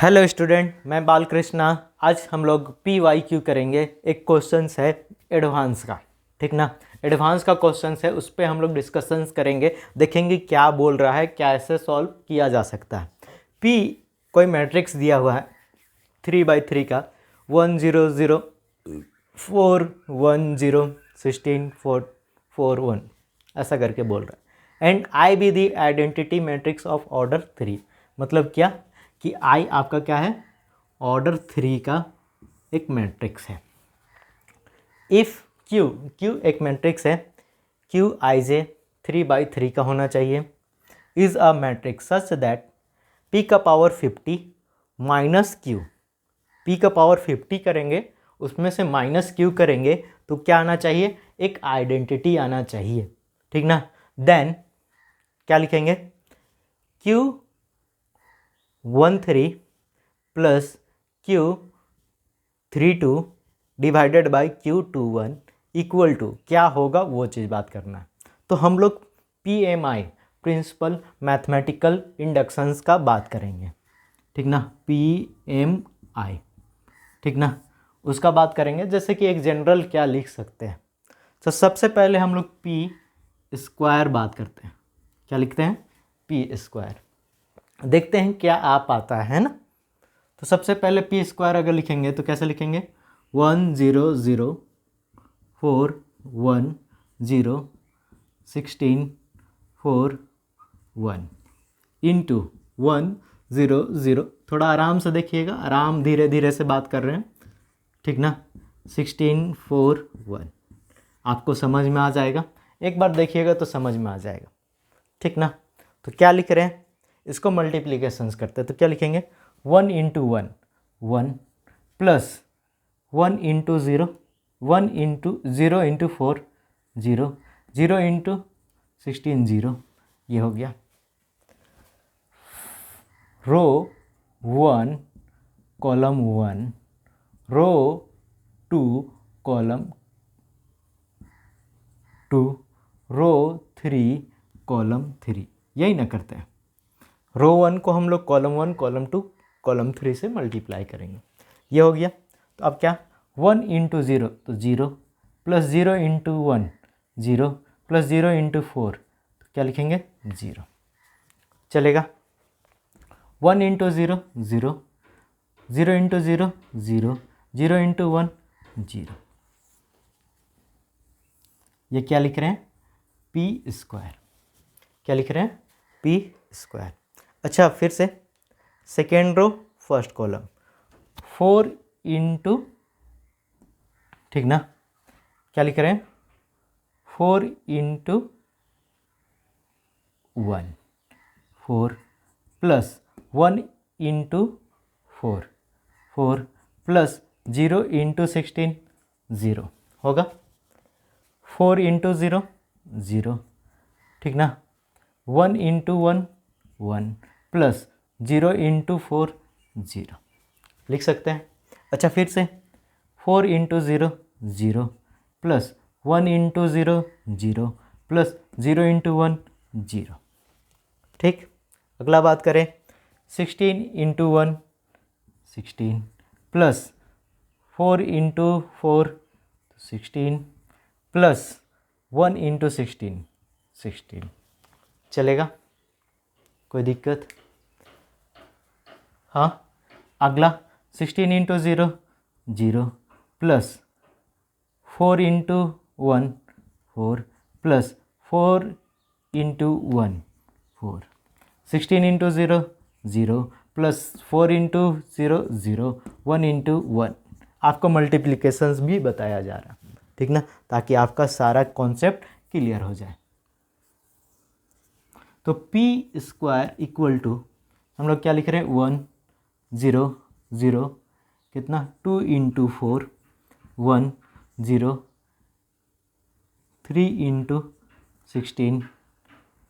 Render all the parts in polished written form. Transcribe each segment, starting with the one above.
Hello student, मैं बालकृष्णा। आज हम लोग PYQ करेंगे। एक क्वेश्चंस है एडवांस का, ठीक ना। एडवांस का क्वेश्चंस है, उस पर हम लोग डिस्कशंस करेंगे, देखेंगे क्या बोल रहा है, क्या ऐसे सॉल्व किया जा सकता है। P कोई मैट्रिक्स दिया हुआ है 3/3 का, 1 0 0 4 1 0 16 4 4 1 ऐसा करके बोल रहा है। And I be the identity matrix of order 3। मतलब क्या कि I आपका क्या है, ऑर्डर 3 का एक मैट्रिक्स है। इफ़ Q एक मैट्रिक्स है, Qij 3/3 का होना चाहिए, is a matrix such that P का पावर 50 माइनस Q, P का पावर 50 करेंगे, उसमें से माइनस Q करेंगे तो क्या आना चाहिए, एक आइडेंटिटी आना चाहिए, ठीक ना। देन क्या लिखेंगे, Q13 plus Q32 divided by Q21 equal to क्या होगा, वो चीज़ बात करना है। तो हम लोग PMI प्रिंसिपल मैथमेटिकल इंडक्शंस का बात करेंगे, ठीक ना। PMI, ठीक ना, उसका बात करेंगे। जैसे कि एक जनरल क्या लिख सकते हैं, तो सबसे पहले हम लोग P स्क्वायर बात करते हैं। क्या लिखते हैं, P स्क्वायर। देखते हैं क्या आ पाता है ना। तो सबसे पहले P स्क्वायर अगर लिखेंगे तो कैसे लिखेंगे, 1 0 0 4 1 0 16 4 1 इंटू 1 0 0, थोड़ा आराम से देखिएगा, आराम धीरे धीरे से बात कर रहे हैं, ठीक ना। 16 4 1 आपको समझ में आ जाएगा, एक बार देखिएगा तो समझ में आ जाएगा, ठीक ना। तो क्या लिख रहे हैं, इसको मल्टीप्लिकेशंस करते हैं तो क्या लिखेंगे, 1 into 1 1 plus 1 into 0 1 into 0 into 4 0 0 into 16 0, ये हो गया। रो 1 कॉलम 1 रो 2 कॉलम 2 रो 3 कॉलम 3, यही ना करते हैं। रो 1 को हम लोग कॉलम 1 कॉलम 2 कॉलम 3 से मल्टीप्लाई करेंगे, ये हो गया। तो अब क्या, 1 इंटू 0 तो 0 प्लस 0 इंटू 1 0 प्लस 0 इंटू 4, तो क्या लिखेंगे 0, चलेगा। 1 इंटू 0 0 0 इंटू 0 0 0 इंटू 1 0, ये क्या लिख रहे हैं, P स्क्वायर। क्या लिख रहे हैं, P स्क्वायर। अच्छा, फिर से second row first column 4 into, ठीक ना, क्या लिख रहे हैं, 4 into 1 4 plus 1 into 4 4 plus 0 into 16 0 होगा, 4 इंटू 0 0, ठीक ना, 1 इंटू 1 1 प्लस 0 इंटू 4 0 लिख सकते हैं। अच्छा, फिर से 4 into 0 0 plus 1 into 0 0 plus 0 into 1 0, ठीक। अगला बात करें, 16 into 1 16 plus 4 into 4 16 plus 1 into 16 16, चलेगा, कोई दिक्कत। हाँ, अगला 16 into 0 0 plus 4 into 1 4 plus 4 into 1 4, 16 into 0 0 plus 4 into 0 0 1 into 1, आपको मल्टीप्लिकेशंस भी बताया जा रहा है, ठीक ना, ताकि आपका सारा कॉन्सेप्ट क्लियर हो जाए। तो P स्क्वायर इक्वल टू हम लोग क्या लिख रहे हैं, 1 0 0 कितना, 2 इंटू 4 1 0 3 इंटू 16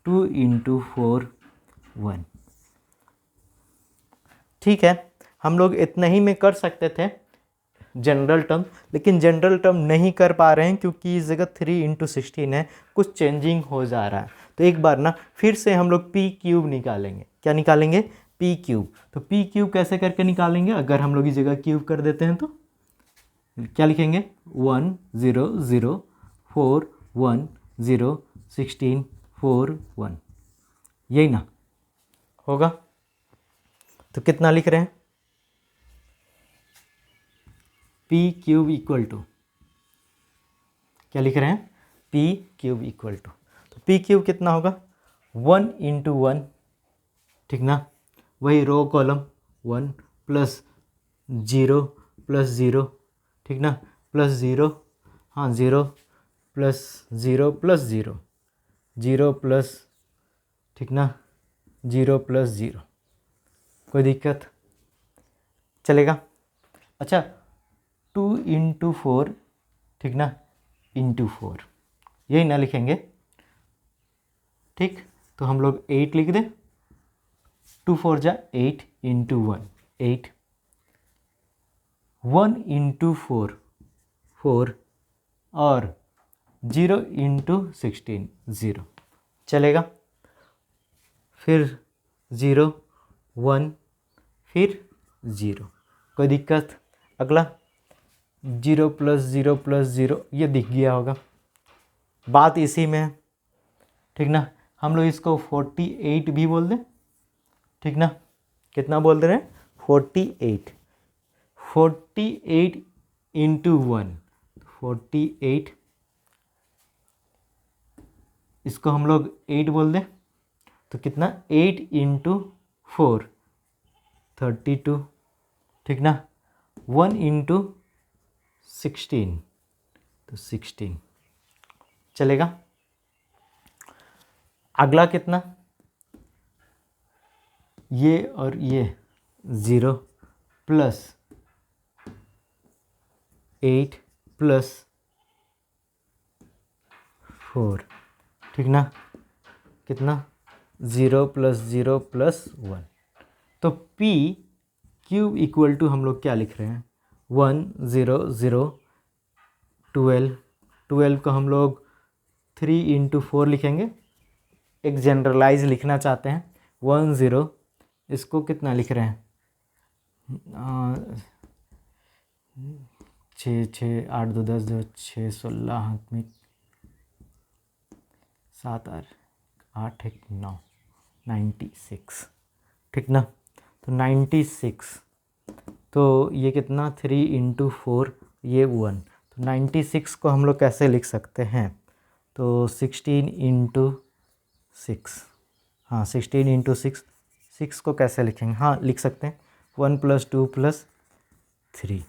2 इंटू 4 1, ठीक है। हम लोग इतना ही में कर सकते थे जनरल टर्म, लेकिन जनरल टर्म नहीं कर पा रहे हैं क्योंकि इस जगह 3 इंटू 16 है, कुछ चेंजिंग हो जा रहा है। तो एक बार ना फिर से हम लोग P क्यूब निकालेंगे। क्या निकालेंगे, पी क्यूब। तो पी क्यूब कैसे करके निकालेंगे, अगर हम लोग इस जगह क्यूब कर देते हैं तो क्या लिखेंगे, 1 0 0 4 1 0 16 4 1, यही ना होगा। तो कितना लिख रहे हैं, पी क्यूब इक्वल टू, क्या लिख रहे हैं, पी क्यूब इक्वल टू, तो पी क्यूब कितना होगा 1 इंटू 1, ठीक ना, वही रो कॉलम 1 प्लस 0 प्लस 0, ठीक ना, प्लस 0, हाँ 0 प्लस 0 प्लस 0, 0 प्लस, ठीक ना, 0 प्लस 0, कोई दिक्कत, चलेगा। अच्छा 2 इंटू 4, ठीक ना, इंटू 4, यही ना लिखेंगे, ठीक। तो हम लोग 8 लिख दें, 2 4 जा 8 इंटू 1 8, 1 इंटू 4 4, और 0 इंटू 16 0, चलेगा। फिर 0 1, फिर 0, कोई दिक्कत। अगला 0 प्लस 0 प्लस 0, ये दिख गया होगा, बात इसी में है, ठीक ना। हम लोग इसको 48 भी बोल दें, ठीक ना, कितना बोल दे रहे हैं 48, 48 इंटू 1 48, इसको हम लोग 8 बोल दें, तो कितना 8 इंटू 4 32, ठीक ना, 1 इंटू 16, तो 16, चलेगा। अगला कितना, ये और ये 0 प्लस 8 प्लस 4, ठीक ना, कितना 0 प्लस 0 प्लस 1, तो P क्यूब इक्वल टू हम लोग क्या लिख रहे हैं 1 0 0 12, 12 को हम लोग 3 इंटू 4 लिखेंगे, एक जनरलाइज लिखना चाहते हैं 1 0, इसको कितना लिख रहे हैं 6 6 8 2 10 2 6 16 हाथ में 7 8 1 9 96, ठीक ना, तो 96, तो ये कितना 3 इंटू 4, ये 1, तो 96 को हम लोग कैसे लिख सकते हैं, तो 16 इंटू 6, हाँ 16 इंटू 6, 6 को कैसे लिखेंगे, हाँ लिख सकते हैं 1 प्लस 2 प्लस 3,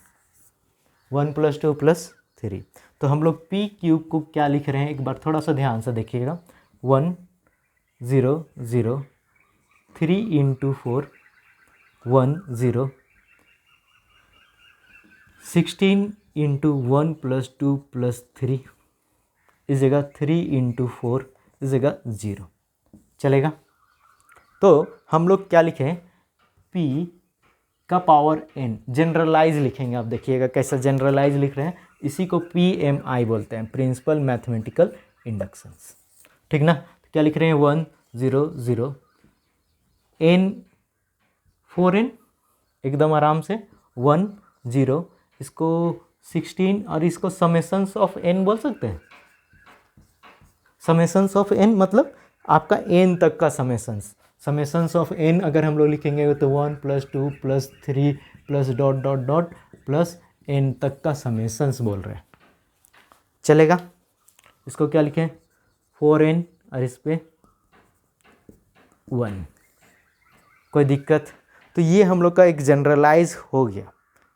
1 प्लस 2 प्लस 3, तो हम लोग पी क्यूब को क्या लिख रहे हैं, एक बार थोड़ा सा ध्यान से देखिएगा 1 0 0 3 इंटू 4 1 0, 16 इंटू 1 प्लस 2 प्लस 3, इस जगह 3 इंटू 4, इस जगह 0, चलेगा। तो हम लोग क्या लिखें, P का पावर n, जनरलाइज लिखेंगे, आप देखिएगा कैसा जनरलाइज लिख रहे हैं, इसी को PMI बोलते हैं, प्रिंसिपल मैथमेटिकल इंडक्शंस, ठीक ना। तो क्या लिख रहे हैं 1 0 0 n 4n, एकदम आराम से 1 0, इसको 16 और इसको समेशंस ऑफ n बोल सकते हैं, समेशंस ऑफ n मतलब आपका n तक का समेशंस, समेशंस ऑफ n अगर हम लोग लिखेंगे तो 1 plus 2 plus 3 plus dot dot dot plus n तक का समेशंस बोल रहे हैं, चलेगा। इसको क्या लिखें 4n और इस पे 1, कोई दिक्कत। तो ये हम लोग का एक जनरलाइज हो गया,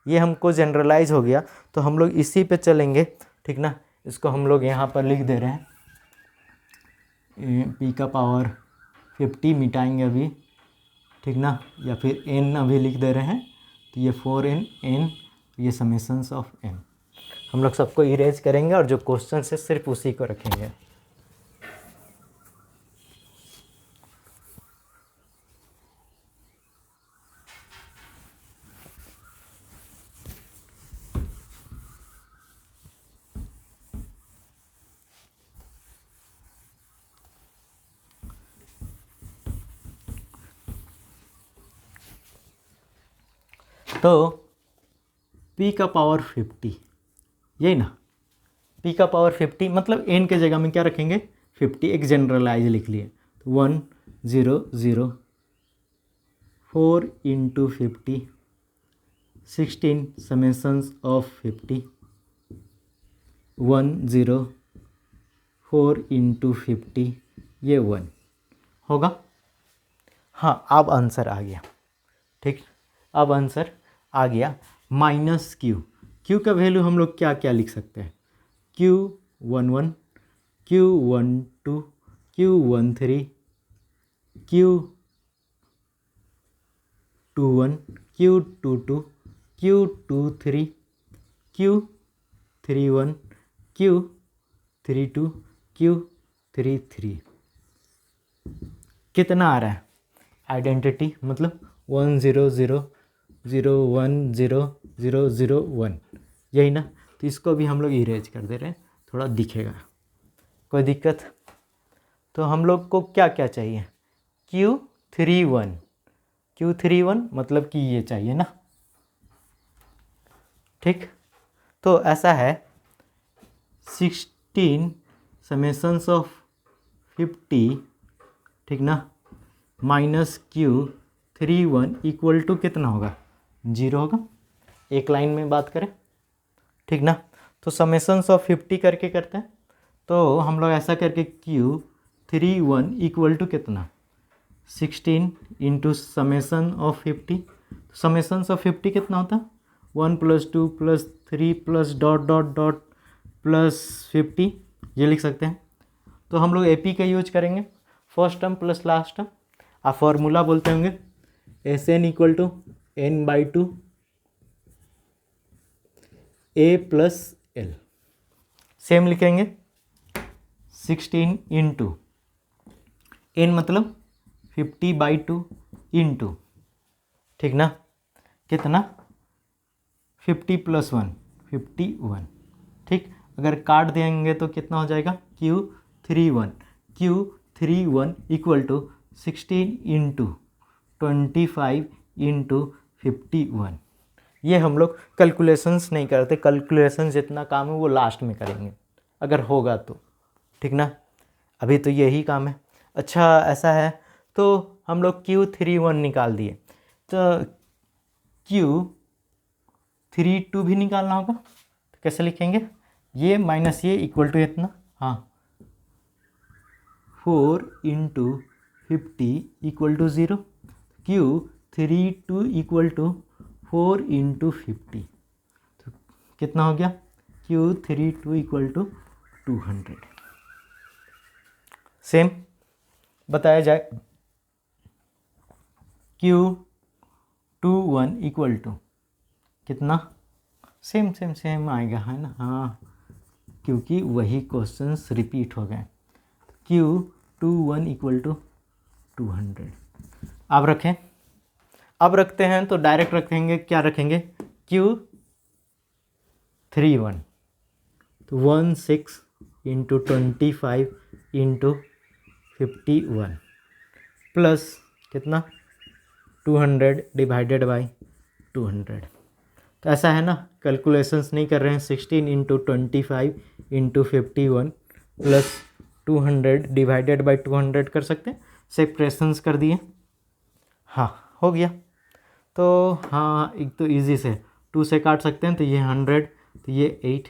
ये हमको जनरलाइज हो गया, तो हम लोग इसी पे चलेंगे, ठीक ना। इसको हम लोग यहाँ पर लिख दे रहे हैं P का पावर 50 मिटाएंगे अभी, ठीक ना, या फिर n अभी लिख दे रहे हैं, तो ये 4n n, ये समेशंस ऑफ n, हम लोग सबको इरेज करेंगे और जो क्वेश्चन है सिर्फ उसी को रखेंगे। तो p का पावर 50, यही ना, p का पावर 50 मतलब n के जगह में क्या रखेंगे 50, एक जनरलाइज लिख लिए। 1 0 0 4 इंटू 50 16 समेशंस ऑफ 50 1 0 4 इंटू 50 ये 1 होगा। हाँ अब आंसर आ गया, ठीक, अब आंसर आ गया। माइनस क्यू, क्यू का वैल्यू हम लोग क्या क्या लिख सकते हैं, Q11 Q12 Q13 Q21 Q22 Q23 Q31 Q32 Q33। कितना आ रहा है आइडेंटिटी, मतलब 1 0 0 0 1 0 0 0 1, यही ना। तो इसको भी हम लोग इरेज कर दे रहे हैं, थोड़ा दिखेगा, कोई दिक्कत। तो हम लोग को क्या क्या चाहिए, Q31 मतलब कि ये चाहिए ना, ठीक। तो ऐसा है 16 समेशंस ऑफ 50, ठीक ना, माइनस Q31 इक्वल टू कितना होगा 0 होगा, एक लाइन में बात करें, ठीक ना। तो समेशंस ऑफ 50 करके करते हैं, तो हम लोग ऐसा करके Q31 इक्वल टू कितना 16 into summation of 50, summations of 50 कितना होता है 1 + 2 + 3 + डॉट डॉट डॉट प्लस 50, ये लिख सकते हैं। तो हम लोग AP का यूज करेंगे, first term plus last term. आप फॉर्मूला बोलते होंगे SN = n/2 A + L, same लिखेंगे 16 इंटू n मतलब 50/2 इंटू, ठीक ना, कितना 50 + 1 51, ठीक। अगर काट देंगे तो कितना हो जाएगा Q31 equal to 16 into 25 into 51। ये हम लोग कैलकुलेशंस नहीं करते, कैलकुलेशन जितना काम है वो लास्ट में करेंगे अगर होगा तो, ठीक ना, अभी तो यही काम है। अच्छा ऐसा है तो हम लोग Q31 निकाल दिए, तो Q32 भी निकालना होगा, तो कैसे लिखेंगे, ये माइनस ये इक्वल टू इतना, हाँ 4 into 50 equal to 0, Q32 equal to 4 into 50, तो कितना हो गया Q32 इक्वल टू 200। सेम बताया जाए Q21 इक्वल टू कितना, सेम सेम सेम आएगा, है ना, हाँ क्योंकि वही क्वेश्चंस रिपीट हो गए। Q21 equal to 200। अब रखें, अब रखते हैं तो डायरेक्ट रखेंगे, क्या रखेंगे Q31, तो 16 इंटू 25 इंटू 51 प्लस कितना 200 डिवाइडेड बाई 200। तो ऐसा है ना, कैलकुलेशंस नहीं कर रहे हैं, 16 into 25 into 51 plus 200 divided by 200 कर सकते हैं, सेपरेशंस कर दिए, हाँ हो गया। तो हाँ एक तो इजी से 2 से काट सकते हैं तो ये 100, तो ये 8,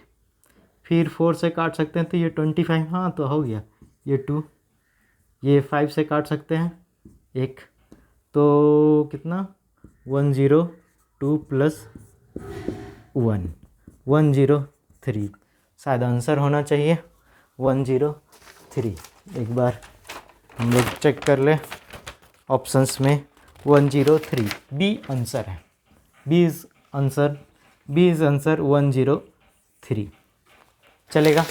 फिर 4 से काट सकते हैं तो ये 25, हाँ तो हो गया ये 2, ये 5 से काट सकते हैं 1, तो कितना 102 प्लस 1 103, शायद आंसर होना चाहिए 103। एक बार हम लोग चेक कर ले ऑप्शंस में, 103 बी आंसर है, बी इज़ आंसर 103 चलेगा।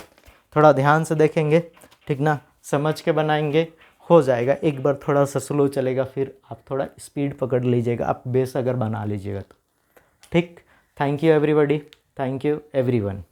थोड़ा ध्यान से देखेंगे, ठीक ना, समझ के बनाएंगे, हो जाएगा। एक बार थोड़ा सा स्लो चलेगा, फिर आप थोड़ा स्पीड पकड़ लीजिएगा, आप बेस अगर बना लीजिएगा तो, ठीक। Thank you everybody, thank you everyone.